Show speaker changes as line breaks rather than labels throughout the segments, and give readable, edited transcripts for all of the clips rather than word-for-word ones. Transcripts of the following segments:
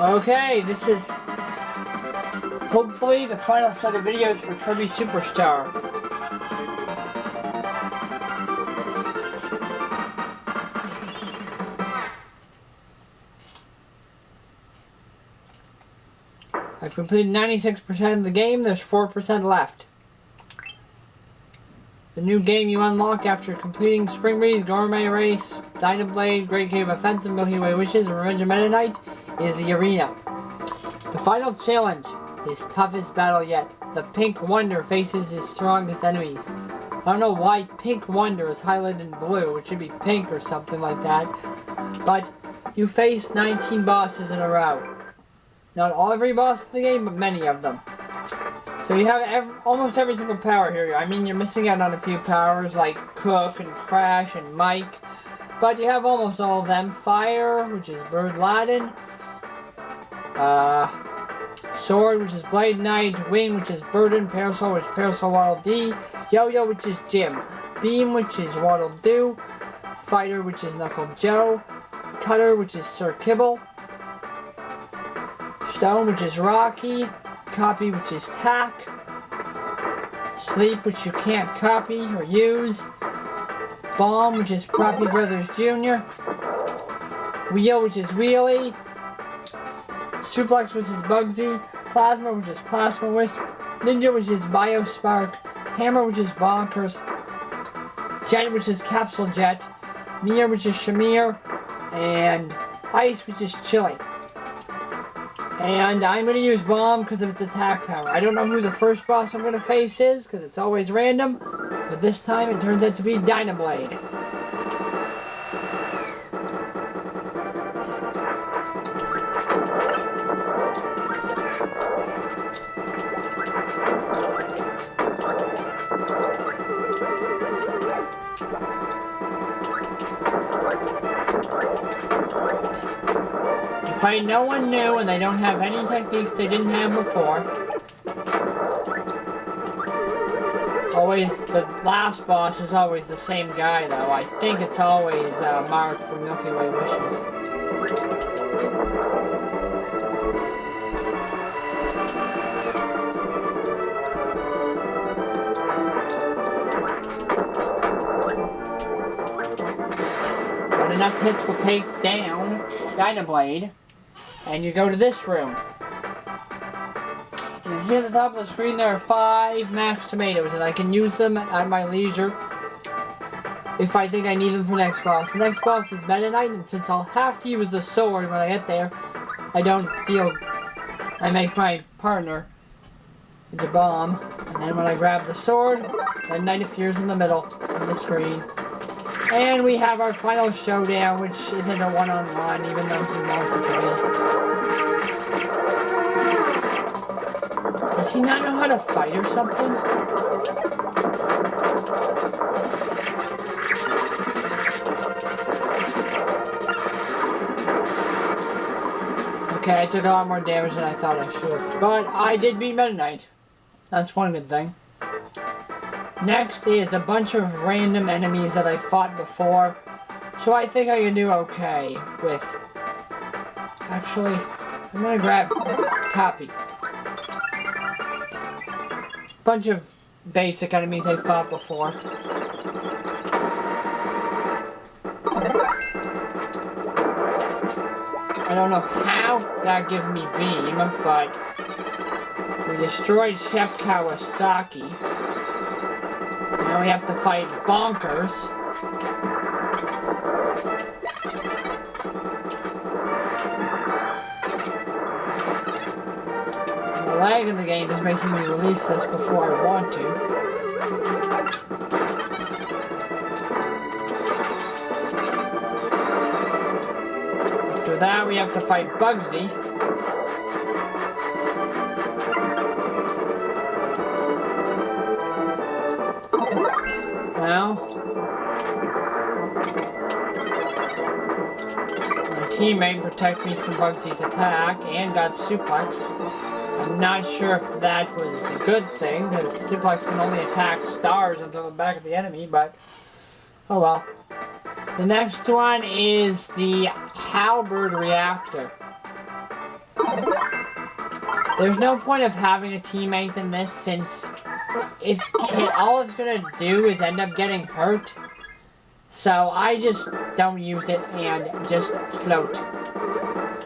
Okay, this is hopefully the final set of videos for Kirby Super Star. I've completed 96% of the game, there's 4% left. The new game you unlock after completing Spring Breeze, Ghameleo Race, Dyna Blade, Great Cave Offensive, Milky Way Wishes, and Revenge of Meta Knight is the arena. The final challenge, his toughest battle yet. The Pink Wonder faces his strongest enemies. I don't know why Pink Wonder is highlighted in blue. It should be pink or something like that. But you face 19 bosses in a row. Not every boss in the game, but many of them. So you have almost every single power here. I mean, you're missing out on a few powers like Cook and Crash and Mike. But you have almost all of them. Fire, which is Bird Laden. Sword, which is Blade Knight. Wing, which is Burden. Parasol, which is Parasol Waddle Dee. Yo-Yo, which is Jim. Beam, which is Waddle Doo. Fighter, which is Knuckle Joe. Cutter, which is Sir Kibble. Stone, which is Rocky. Copy, which is Tack. Sleep, which you can't copy or use. Bomb, which is Proppy Brothers Jr. Wheel, which is Wheelie. Suplex, which is Bugsy. Plasma, which is Plasma Wisp. Ninja, which is Biospark. Hammer, which is Bonkers. Jet, which is Capsule Jet. Mir, which is Shamir. And Ice, which is Chili. And I'm going to use Bomb because of its attack power. I don't know who the first boss I'm going to face is because it's always random. But this time it turns out to be Dyna Blade. Fight no one new and they don't have any techniques they didn't have before. Always, the last boss is always the same guy though. I think it's always Mark from Milky Way Wishes. But enough hits will take down Dyna Blade. And you go to this room. You can see at the top of the screen there are 5 max tomatoes, and I can use them at my leisure if I think I need them for next boss. The next boss is Meta Knight, and since I'll have to use the sword when I get there, I don't feel I make my partner into Bomb. And then when I grab the sword, Meta Knight appears in the middle of the screen. And we have our final showdown, which isn't a one-on-one, even though he wants it to be. Does he not know how to fight or something? Okay, I took a lot more damage than I thought I should have. But I did beat Meta Knight. That's one good thing. Next is a bunch of random enemies that I fought before. So I think I can do okay with... Actually, I'm gonna grab Copy. Bunch of basic enemies I fought before. I don't know how that gave me Beam, but we destroyed Chef Kawasaki. Now we have to fight Bonkers. The lag in the game is making me release this before I want to. After that we have to fight Bugsy. Now, my teammate protected me from Bugsy's attack and got suplex. I'm not sure if that was a good thing, because suplex can only attack stars until the back of the enemy, but oh well. The next one is the Halberd Reactor. There's no point of having a teammate in this since all it's gonna do is end up getting hurt. So I just don't use it and just float.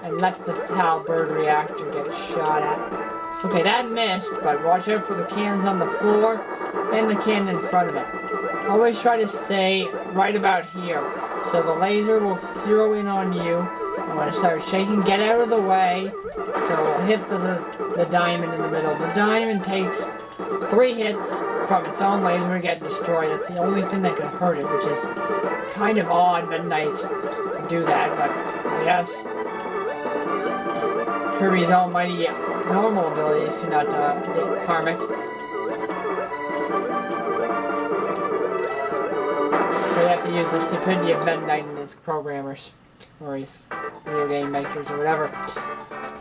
And let the Halberd reactor get shot at. Okay, that missed, but watch out for the cannons on the floor and the cannon in front of it. Always try to stay right about here. So the laser will zero in on you. And when it starts shaking, get out of the way. So it will hit the diamond in the middle. The diamond takes 3 hits from its own laser to get destroyed. That's the only thing that can hurt it, which is kind of odd Midnight to do that, but yes. Kirby's almighty normal abilities cannot harm it. So you have to use the stupidity of Midnight and his programmers, or his video game makers, or whatever.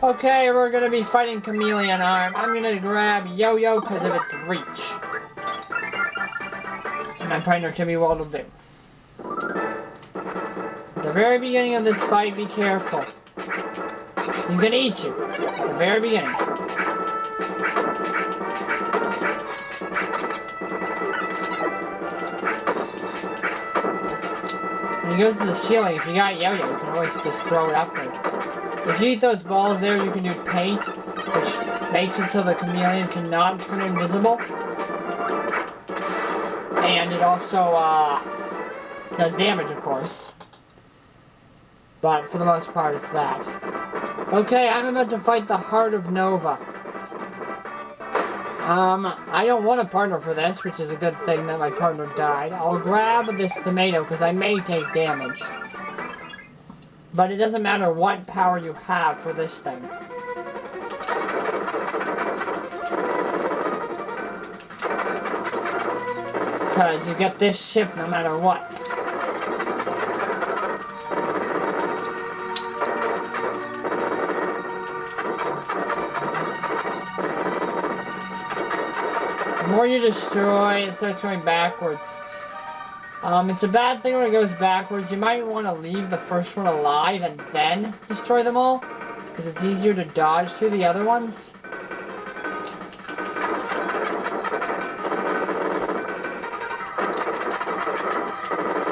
Okay, we're gonna be fighting Ghameleo Arm. I'm gonna grab Yo-Yo because of its reach. And my partner Kirby will do. At the very beginning of this fight, be careful. He's gonna eat you at the very beginning. When he goes to the ceiling, if you got Yo-Yo, you can always just throw it upward. If you eat those balls there, you can do paint, which makes it so the chameleon cannot turn invisible. And it also does damage, of course. But for the most part, it's that. Okay, I'm about to fight the Heart of Nova. I don't want a partner for this, which is a good thing that my partner died. I'll grab this tomato because I may take damage. But it doesn't matter what power you have for this thing. Because you get this ship no matter what. The more you destroy, it starts going backwards. It's a bad thing when it goes backwards. You might want to leave the first one alive and then destroy them all, because it's easier to dodge through the other ones.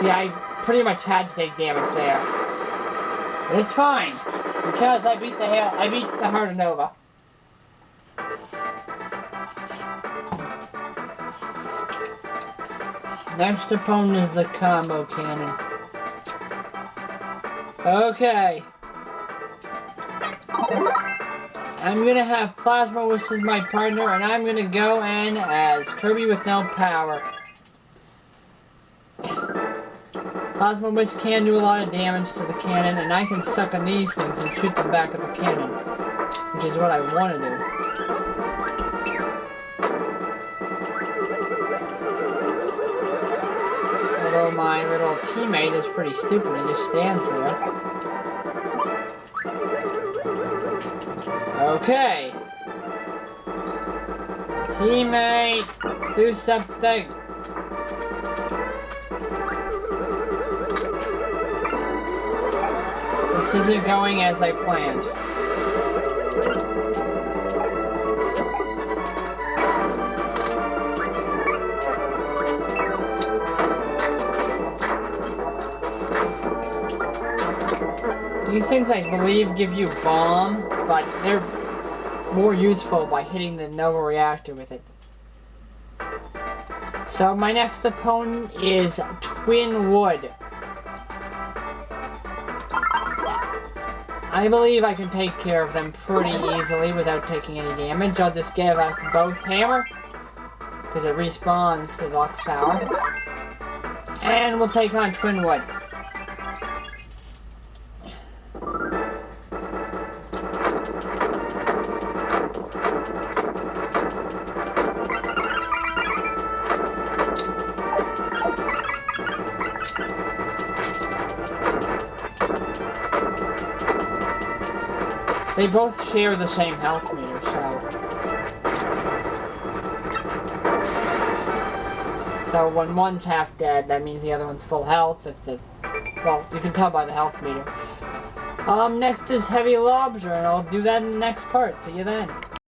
See, I pretty much had to take damage there. But it's fine, because I beat the Heart of Nova. Next opponent is the combo cannon. Okay. I'm gonna have Plasma Wisp as my partner, and I'm gonna go in as Kirby with no power. Plasma Wisp can do a lot of damage to the cannon, and I can suck on these things and shoot them back at the cannon, which is what I want to do. Although my little teammate is pretty stupid, he just stands there. Okay. Teammate, do something. This isn't going as I planned. These things, I believe, give you bomb, but they're more useful by hitting the Nova Reactor with it. So my next opponent is Twin Wood. I believe I can take care of them pretty easily without taking any damage. I'll just give us both hammer, because it respawns the Lux power. And we'll take on Twin Wood. They both share the same health meter, so when one's half dead, that means the other one's full health. Well, you can tell by the health meter. Next is heavy lobster, and I'll do that in the next part. See you then.